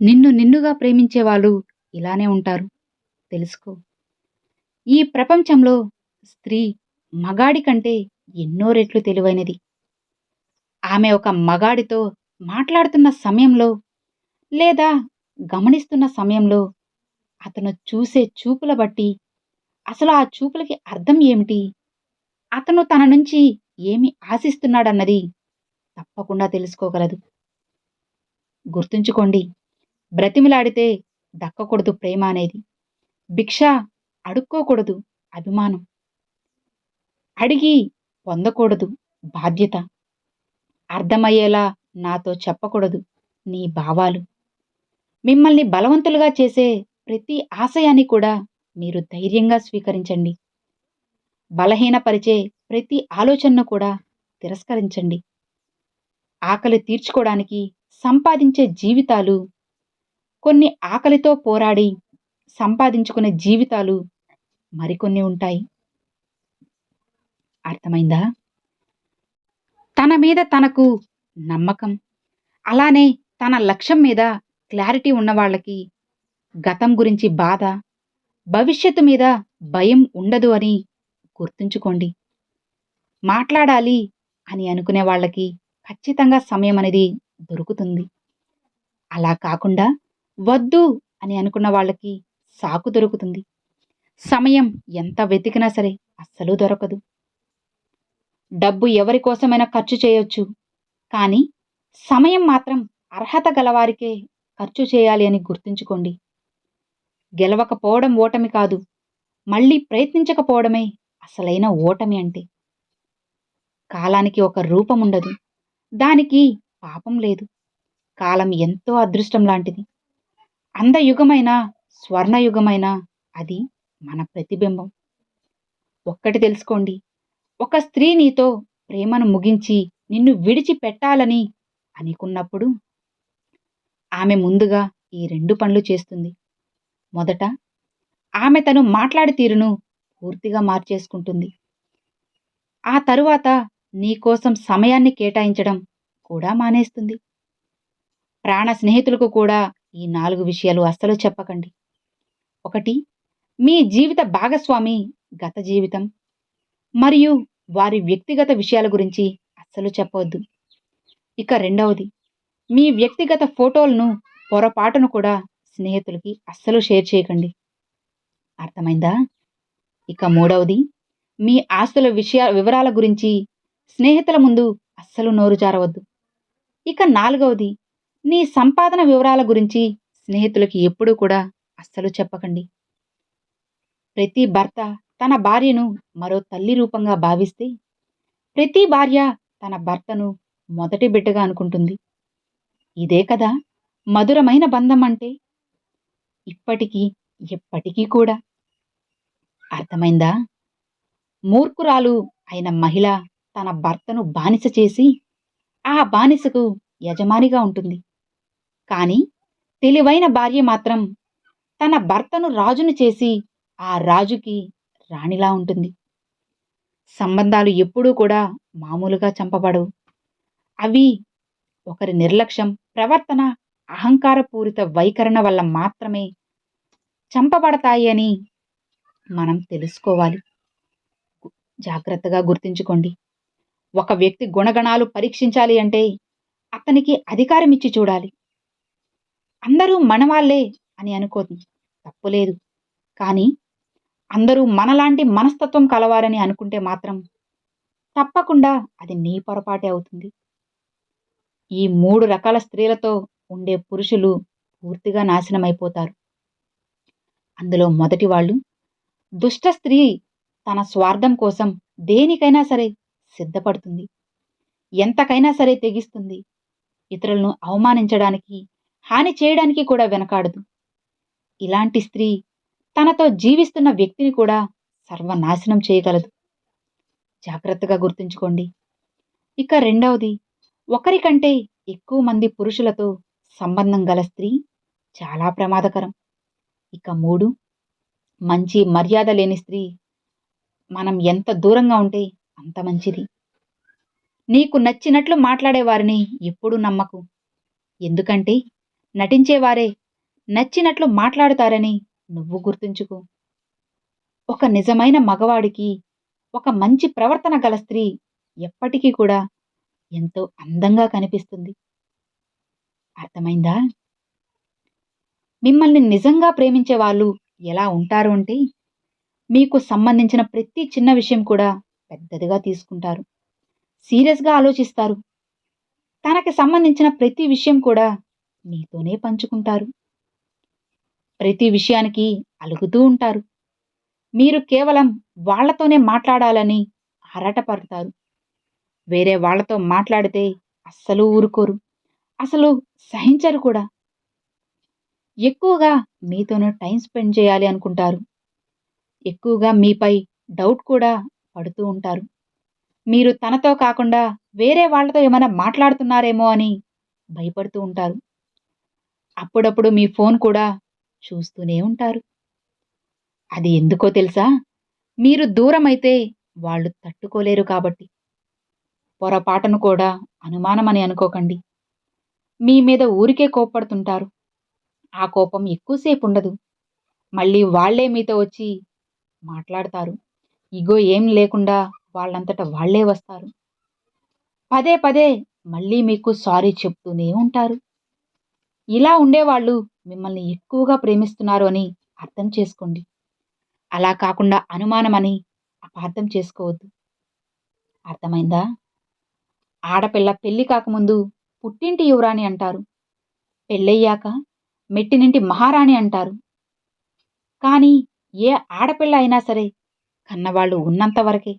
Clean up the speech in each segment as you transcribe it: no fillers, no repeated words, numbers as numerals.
నిన్ను నిన్నుగా ప్రేమించేవాళ్ళు ఇలానే ఉంటారు. తెలుసుకో. ఈ ప్రపంచంలో స్త్రీ మగాడి కంటే ఎన్నో రెట్లు తెలివైనది. ఆమె ఒక మగాడితో మాట్లాడుతున్న సమయంలో లేదా గమనిస్తున్న సమయంలో అతను చూసే చూపుల బట్టి అసలు ఆ చూపులకి అర్థం ఏమిటి? అతను తన నుంచి ఏమి ఆశిస్తున్నాడన్నది తప్పకుండా తెలుసుకోగలదు. గుర్తుంచుకోండి. బ్రతిమిలాడితే దక్కకూడదు ప్రేమ అనేది. భిక్ష అడుక్కోకూడదు అభిమానం. అడిగి పొందకూడదు బాధ్యత. అర్థమయ్యేలా నాతో చెప్పకూడదు నీ భావాలు. మిమ్మల్ని బలవంతులుగా చేసే ప్రతి ఆశయాన్ని కూడా మీరు ధైర్యంగా స్వీకరించండి. బలహీనపరిచే ప్రతి ఆలోచనను కూడా తిరస్కరించండి. ఆకలి తీర్చుకోవడానికి సంపాదించే జీవితాలు, కొన్ని ఆకలితో పోరాడి సంపాదించుకునే జీవితాలు మరికొన్ని ఉంటాయి. అర్థమైందా? తన మీద తనకు నమ్మకం, అలానే తన లక్ష్యం మీద క్లారిటీ ఉన్నవాళ్ళకి గతం గురించి బాధ, భవిష్యత్తు మీద భయం ఉండదు అని గుర్తుంచుకోండి. మాట్లాడాలి అని అనుకునే వాళ్ళకి ఖచ్చితంగా సమయం అనేది దొరుకుతుంది. అలా కాకుండా వద్దు అని అనుకున్న వాళ్ళకి సాకు దొరుకుతుంది. సమయం ఎంత వెతికినా సరే అస్సలు దొరకదు. డబ్బు ఎవరి కోసమైనా ఖర్చు చేయొచ్చు, కానీ సమయం మాత్రం అర్హత గలవారికే ఖర్చు చేయాలి అని గుర్తుంచుకోండి. గెలవకపోవడం ఓటమి కాదు, మళ్ళీ ప్రయత్నించకపోవడమే అసలైన ఓటమి అంటే. కాలానికి ఒక రూపం ఉండదు, దానికి పాపం లేదు. కాలం ఎంతో అదృష్టం లాంటిది. అందయుగమైన స్వర్ణయుగమైన అది మన ప్రతిబింబం. ఒక్కటి తెలుసుకోండి, ఒక స్త్రీ నీతో ప్రేమను ముగించి నిన్ను విడిచిపెట్టాలని అనుకున్నప్పుడు ఆమె ముందుగా ఈ 2 పనులు చేస్తుంది. మొదట, ఆమె తను మాట్లాడే తీరును పూర్తిగా మార్చేసుకుంటుంది. ఆ తరువాత నీకోసం సమయాన్ని కేటాయించడం కూడా మానేస్తుంది. ప్రాణ స్నేహితులకు కూడా ఈ 4 విషయాలు అస్సలు చెప్పకండి. 1, మీ జీవిత భాగస్వామి గత జీవితం మరియు వారి వ్యక్తిగత విషయాల గురించి అస్సలు చెప్పవద్దు. ఇక 2వది, మీ వ్యక్తిగత ఫోటోలను పొరపాటును కూడా స్నేహితులకి అస్సలు షేర్ చేయకండి. అర్థమైందా? ఇక 3వది, మీ ఆస్తుల వివరాల గురించి స్నేహితుల ముందు అస్సలు నోరు జారవద్దు. ఇక 4వది, నీ సంపాదన వివరాల గురించి స్నేహితులకి ఎప్పుడూ కూడా అస్సలు చెప్పకండి. ప్రతి భర్త తన భార్యను మరో తల్లి రూపంగా భావిస్తే, ప్రతి భార్య తన భర్తను మొదటి బిడ్డగా అనుకుంటుంది. ఇదే కదా మధురమైన బంధం అంటే. ఇప్పటికీ ఎప్పటికీ కూడా. అర్థమైందా? మూర్ఖురాలు అయిన మహిళ తన భర్తను బానిస చేసి ఆ బానిసకు యజమానిగా ఉంటుంది. కానీ తెలివైన భార్య మాత్రం తన భర్తను రాజును చేసి ఆ రాజుకి రాణిలా ఉంటుంది. సంబంధాలు ఎప్పుడూ కూడా మామూలుగా చంపబడవు. అవి ఒకరి నిర్లక్ష్యం, ప్రవర్తన, అహంకారపూరిత వైఖరణ వల్ల మాత్రమే చంపబడతాయి అని మనం తెలుసుకోవాలి. జాగ్రత్తగా గుర్తుంచుకోండి. ఒక వ్యక్తి గుణగణాలు పరీక్షించాలి అంటే అతనికి అధికారం ఇచ్చి చూడాలి. అందరూ మనవాళ్లే అని అనుకోదు, తప్పులేదు. కానీ అందరూ మనలాంటి మనస్తత్వం కలవారని అనుకుంటే మాత్రం తప్పకుండా అది నీ పొరపాటే అవుతుంది. ఈ 3 రకాల స్త్రీలతో ఉండే పురుషులు పూర్తిగా నాశనమైపోతారు. అందులో మొదటి వాళ్ళు, దుష్ట స్త్రీ తన స్వార్థం కోసం దేనికైనా సరే సిద్ధపడుతుంది. ఎంతకైనా సరే తెగిస్తుంది. ఇతరులను అవమానించడానికి, హాని చేయడానికి కూడా వెనకాడదు. ఇలాంటి స్త్రీ తనతో జీవిస్తున్న వ్యక్తిని కూడా సర్వనాశనం చేయగలదు. జాగ్రత్తగా గుర్తుంచుకోండి. ఇక 2వది, ఒకరికంటే ఎక్కువ మంది పురుషులతో సంబంధం గల స్త్రీ చాలా ప్రమాదకరం. ఇక 3, మంచి మర్యాద లేని స్త్రీ మనం ఎంత దూరంగా ఉంటే అంత మంచిది. నీకు నచ్చినట్లు మాట్లాడే వారిని ఎప్పుడూ నమ్మకు. ఎందుకంటే నటించేవారే నచ్చినట్లు మాట్లాడుతారని నువ్వు గుర్తుంచుకో. ఒక నిజమైన మగవాడికి ఒక మంచి ప్రవర్తన గల స్త్రీ ఎప్పటికీ కూడా ఎంతో అందంగా కనిపిస్తుంది. అర్థమైందా? మిమ్మల్ని నిజంగా ప్రేమించే వాళ్ళు ఎలా ఉంటారు అంటే, మీకు సంబంధించిన ప్రతి చిన్న విషయం కూడా పెద్దదిగా తీసుకుంటారు. సీరియస్‌గా ఆలోచిస్తారు. తనకి సంబంధించిన ప్రతి విషయం కూడా మీతోనే పంచుకుంటారు. ప్రతి విషయానికి అలుగుతూ ఉంటారు. మీరు కేవలం వాళ్ళతోనే మాట్లాడాలని ఆరాటపడతారు. వేరే వాళ్ళతో మాట్లాడితే అస్సలు ఊరుకోరు. అసలు సహించరు కూడా. ఎక్కువగా మీతోనే టైం స్పెండ్ చేయాలి అనుకుంటారు. ఎక్కువగా మీపై డౌట్ కూడా పడుతూ ఉంటారు. మీరు తనతో కాకుండా వేరే వాళ్ళతో ఏమైనా మాట్లాడుతున్నారేమో అని భయపడుతూ ఉంటారు. అప్పుడప్పుడు మీ ఫోన్ కూడా చూస్తూనే ఉంటారు. అది ఎందుకో తెలుసా? మీరు దూరమైతే వాళ్ళు తట్టుకోలేరు కాబట్టి. పొరపాటును కూడా అనుమానమని అనుకోకండి. మీ మీద ఊరికే కోప్పడుతుంటారు. ఆ కోపం ఎక్కువసేపుండదు. మళ్ళీ వాళ్ళే మీతో వచ్చి మాట్లాడతారు. ఇగో ఏం లేకుండా వాళ్ళంతట వాళ్ళే వస్తారు. పదే పదే మళ్ళీ మీకు సారీ చెప్తూనే ఉంటారు. ఇలా ఉండేవాళ్ళు మిమ్మల్ని ఎక్కువగా ప్రేమిస్తున్నారు అని అర్థం చేసుకోండి. అలా కాకుండా అనుమానమని అపార్థం చేసుకోవద్దు. అర్థమైందా? ఆడపిల్ల పెళ్లి కాకముందు పుట్టింటి యువరాణి అంటారు. పెళ్ళయ్యాక మెట్టినింటి మహారాణి అంటారు. కానీ ఏ ఆడపిల్ల అయినా సరే కన్నవాళ్ళు ఉన్నంత వరకే.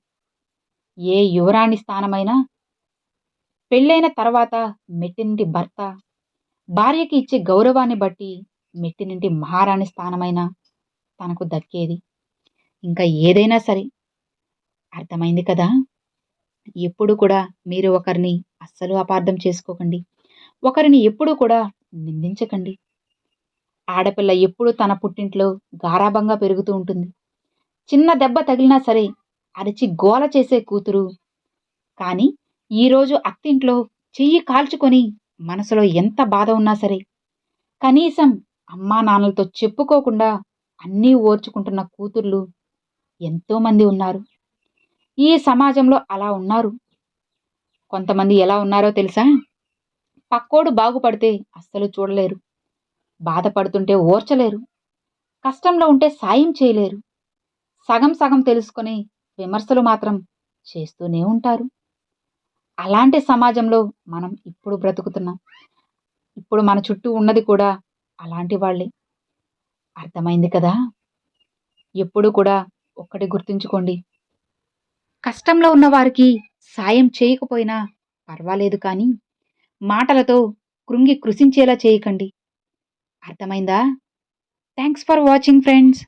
ఏ యువరాణి స్థానమైనా పెళ్ళైన తర్వాత మెట్టినింటి భర్త భార్యకి ఇచ్చే గౌరవాన్ని బట్టి మెట్టినింటి మహారాణి స్థానమైనా తనకు దక్కేది. ఇంకా ఏదైనా సరే. అర్థమైంది కదా? ఎప్పుడు కూడా మీరు ఒకరిని అస్సలు అపార్థం చేసుకోకండి. ఒకరిని ఎప్పుడూ కూడా నిందించకండి. ఆడపిల్ల ఎప్పుడూ తన పుట్టింట్లో గారాబంగా పెరుగుతూ ఉంటుంది. చిన్న దెబ్బ తగిలినా సరే అరిచి గోల చేసే కూతురు. కానీ ఈరోజు అత్తింట్లో చెయ్యి కాల్చుకొని మనసులో ఎంత బాధ ఉన్నా సరే కనీసం అమ్మా నాన్నలతో చెప్పుకోకుండా అన్నీ ఓర్చుకుంటున్న కూతుర్లు ఎంతోమంది ఉన్నారు. ఈ సమాజంలో అలా ఉన్నారు. కొంతమంది ఎలా ఉన్నారో తెలుసా? పక్కోడు బాగుపడితే అస్సలు చూడలేరు. బాధపడుతుంటే ఓర్చలేరు. కష్టంలో ఉంటే సాయం చేయలేరు. సగం సగం తెలుసుకొని విమర్శలు మాత్రం చేస్తూనే ఉంటారు. అలాంటి సమాజంలో మనం ఇప్పుడు బ్రతుకుతున్నాం. ఇప్పుడు మన చుట్టూ ఉన్నది కూడా అలాంటి వాళ్ళే. అర్థమైంది కదా? ఎప్పుడు కూడా ఒక్కటి గుర్తుంచుకోండి. కష్టంలో ఉన్నవారికి సాయం చేయకపోయినా పర్వాలేదు కానీ మాటలతో కృంగి కృశించేలా చేయకండి. అర్థమైందా? Thanks for watching friends.